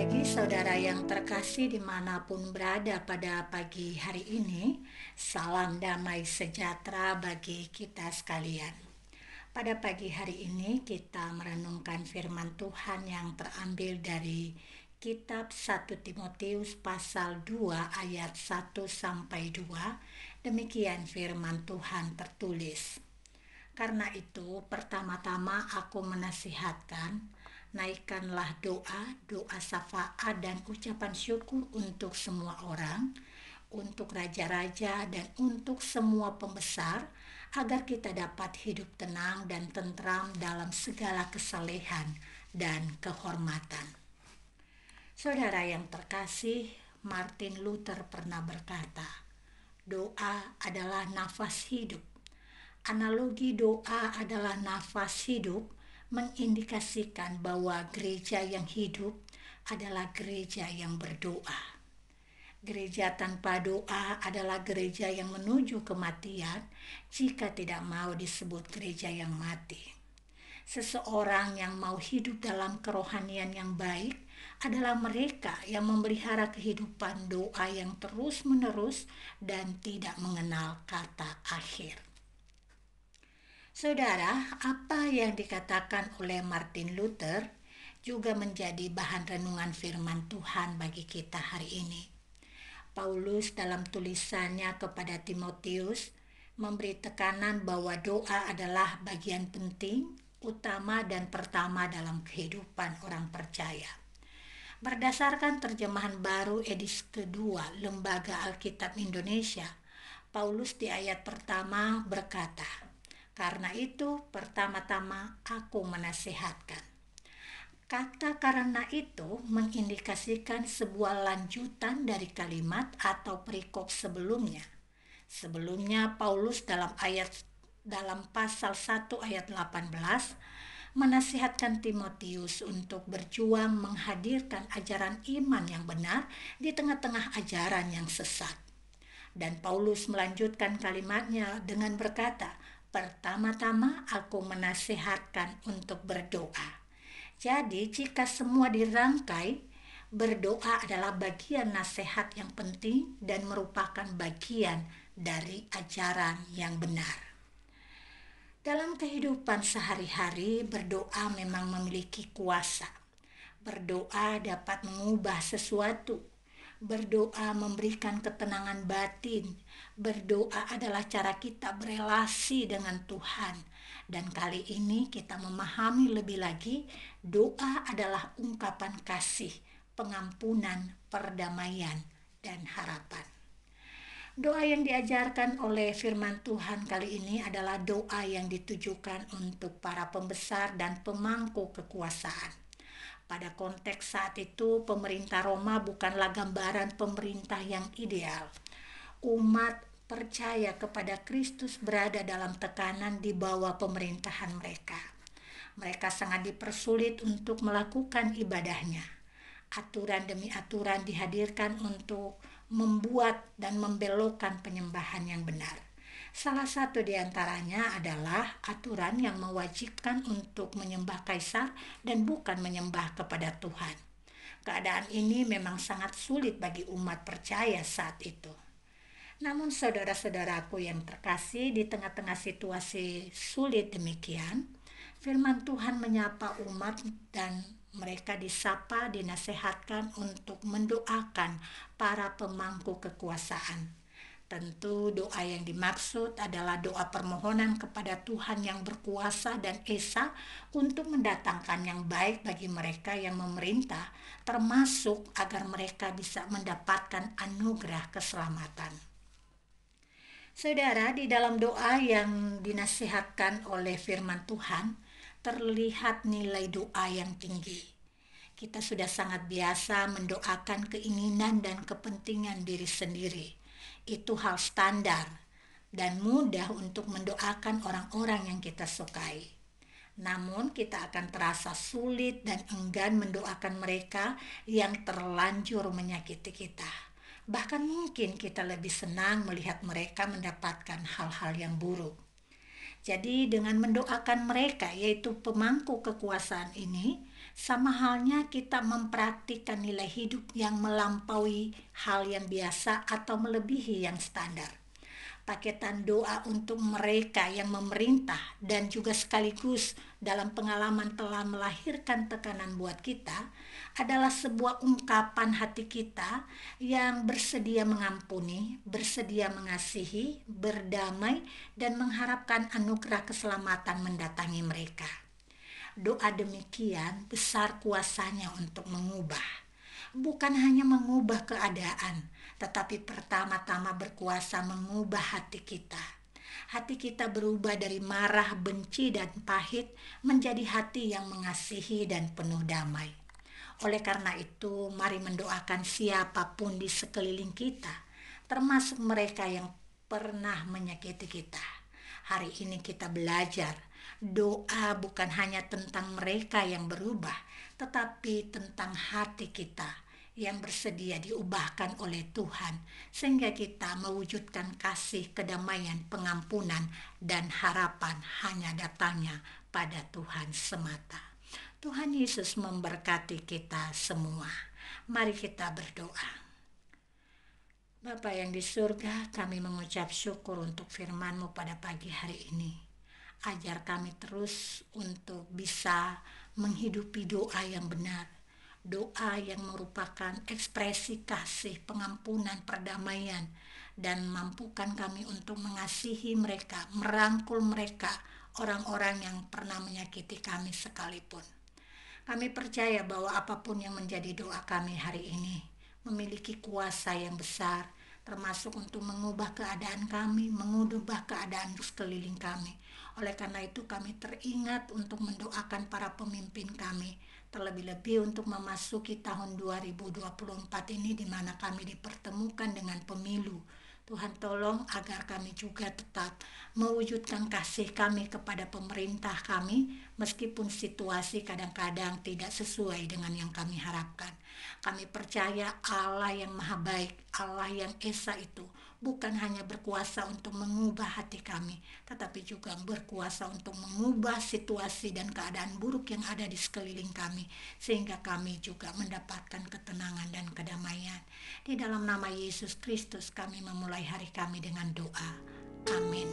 pagi saudara yang terkasih dimanapun berada pada pagi hari ini. Salam damai sejahtera bagi kita sekalian. Pada pagi hari ini kita merenungkan firman Tuhan yang terambil dari kitab 1 Timotius pasal 2 ayat 1-2. Demikian firman Tuhan tertulis. Karena itu, pertama-tama aku menasihatkan, naikkanlah doa syafaat dan ucapan syukur untuk semua orang, untuk raja-raja dan untuk semua pembesar, agar kita dapat hidup tenang dan tentram dalam segala kesalehan dan kehormatan. Saudara yang terkasih, Martin Luther pernah berkata, doa adalah nafas hidup. Analogi doa adalah nafas hidup mengindikasikan bahwa gereja yang hidup adalah gereja yang berdoa. Gereja tanpa doa adalah gereja yang menuju kematian jika tidak mau disebut gereja yang mati. Seseorang yang mau hidup dalam kerohanian yang baik adalah mereka yang memelihara kehidupan doa yang terus-menerus dan tidak mengenal kata akhir. Saudara, apa yang dikatakan oleh Martin Luther juga menjadi bahan renungan firman Tuhan bagi kita hari ini. Paulus dalam tulisannya kepada Timotius memberi tekanan bahwa doa adalah bagian penting, utama dan pertama dalam kehidupan orang percaya. Berdasarkan terjemahan baru edisi kedua Lembaga Alkitab Indonesia, Paulus di ayat pertama berkata, karena itu pertama-tama aku menasihatkan. Kata karena itu mengindikasikan sebuah lanjutan dari kalimat atau perikop sebelumnya. Sebelumnya Paulus dalam pasal 1 ayat 18 menasihatkan Timotius untuk berjuang menghadirkan ajaran iman yang benar di tengah-tengah ajaran yang sesat. Dan Paulus melanjutkan kalimatnya dengan berkata, pertama-tama aku menasihatkan untuk berdoa. Jadi jika semua dirangkai, berdoa adalah bagian nasihat yang penting dan merupakan bagian dari ajaran yang benar. Dalam kehidupan sehari-hari, berdoa memang memiliki kuasa. Berdoa dapat mengubah sesuatu. Berdoa memberikan ketenangan batin. Berdoa adalah cara kita berelasi dengan Tuhan. Dan kali ini kita memahami lebih lagi, doa adalah ungkapan kasih, pengampunan, perdamaian, dan harapan. Doa yang diajarkan oleh firman Tuhan kali ini adalah doa yang ditujukan untuk para pembesar dan pemangku kekuasaan. Pada konteks saat itu, pemerintah Roma bukanlah gambaran pemerintah yang ideal. Umat percaya kepada Kristus berada dalam tekanan di bawah pemerintahan mereka. Mereka sangat dipersulit untuk melakukan ibadahnya. Aturan demi aturan dihadirkan untuk membuat dan membelokkan penyembahan yang benar. Salah satu di antaranya adalah aturan yang mewajibkan untuk menyembah kaisar dan bukan menyembah kepada Tuhan. Keadaan ini memang sangat sulit bagi umat percaya saat itu. Namun saudara-saudaraku yang terkasih, di tengah-tengah situasi sulit demikian, firman Tuhan menyapa umat dan mereka disapa, dinasehatkan untuk mendoakan para pemangku kekuasaan. Tentu doa yang dimaksud adalah doa permohonan kepada Tuhan yang berkuasa dan esa untuk mendatangkan yang baik bagi mereka yang memerintah, termasuk agar mereka bisa mendapatkan anugerah keselamatan. Saudara, di dalam doa yang dinasihatkan oleh firman Tuhan, terlihat nilai doa yang tinggi. Kita sudah sangat biasa mendoakan keinginan dan kepentingan diri sendiri. Itu hal standar dan mudah untuk mendoakan orang-orang yang kita sukai. Namun kita akan terasa sulit dan enggan mendoakan mereka yang terlanjur menyakiti kita. Bahkan mungkin kita lebih senang melihat mereka mendapatkan hal-hal yang buruk. Jadi dengan mendoakan mereka, yaitu pemangku kekuasaan ini, Sama halnya kita mempraktikkan nilai hidup yang melampaui hal yang biasa atau melebihi yang standar. Paketan doa untuk mereka yang memerintah dan juga sekaligus dalam pengalaman telah melahirkan tekanan buat kita adalah sebuah ungkapan hati kita yang bersedia mengampuni, bersedia mengasihi, berdamai, dan mengharapkan anugerah keselamatan mendatangi mereka. Doa demikian besar kuasanya untuk mengubah. Bukan hanya mengubah keadaan, tetapi pertama-tama berkuasa mengubah hati kita. Hati kita berubah dari marah, benci, dan pahit menjadi hati yang mengasihi dan penuh damai. Oleh karena itu, mari mendoakan siapapun di sekeliling kita, termasuk mereka yang pernah menyakiti kita. Hari ini kita belajar, doa bukan hanya tentang mereka yang berubah, tetapi tentang hati kita yang bersedia diubahkan oleh Tuhan, sehingga kita mewujudkan kasih, kedamaian, pengampunan, dan harapan hanya datangnya pada Tuhan semata. Tuhan Yesus memberkati kita semua. Mari kita berdoa. Bapa yang di surga, kami mengucap syukur untuk firman-Mu pada pagi hari ini. Ajar kami terus untuk bisa menghidupi doa yang benar. Doa yang merupakan ekspresi kasih, pengampunan, perdamaian, dan mampukan kami untuk mengasihi mereka, merangkul mereka, orang-orang yang pernah menyakiti kami sekalipun. Kami percaya bahwa apapun yang menjadi doa kami hari ini memiliki kuasa yang besar, termasuk untuk mengubah keadaan kami, mengubah keadaan sekeliling kami. Oleh karena itu kami teringat untuk mendoakan para pemimpin kami, terlebih-lebih untuk memasuki tahun 2024 ini di mana kami dipertemukan dengan pemilu. Tuhan tolong agar kami juga tetap mewujudkan kasih kami kepada pemerintah kami, meskipun situasi kadang-kadang tidak sesuai dengan yang kami harapkan. Kami percaya Allah yang maha baik, Allah yang esa itu bukan hanya berkuasa untuk mengubah hati kami, tetapi juga berkuasa untuk mengubah situasi dan keadaan buruk yang ada di sekeliling kami, sehingga kami juga mendapatkan ketenangan dan kedamaian. Di dalam nama Yesus Kristus kami memulai hari kami dengan doa. Amin.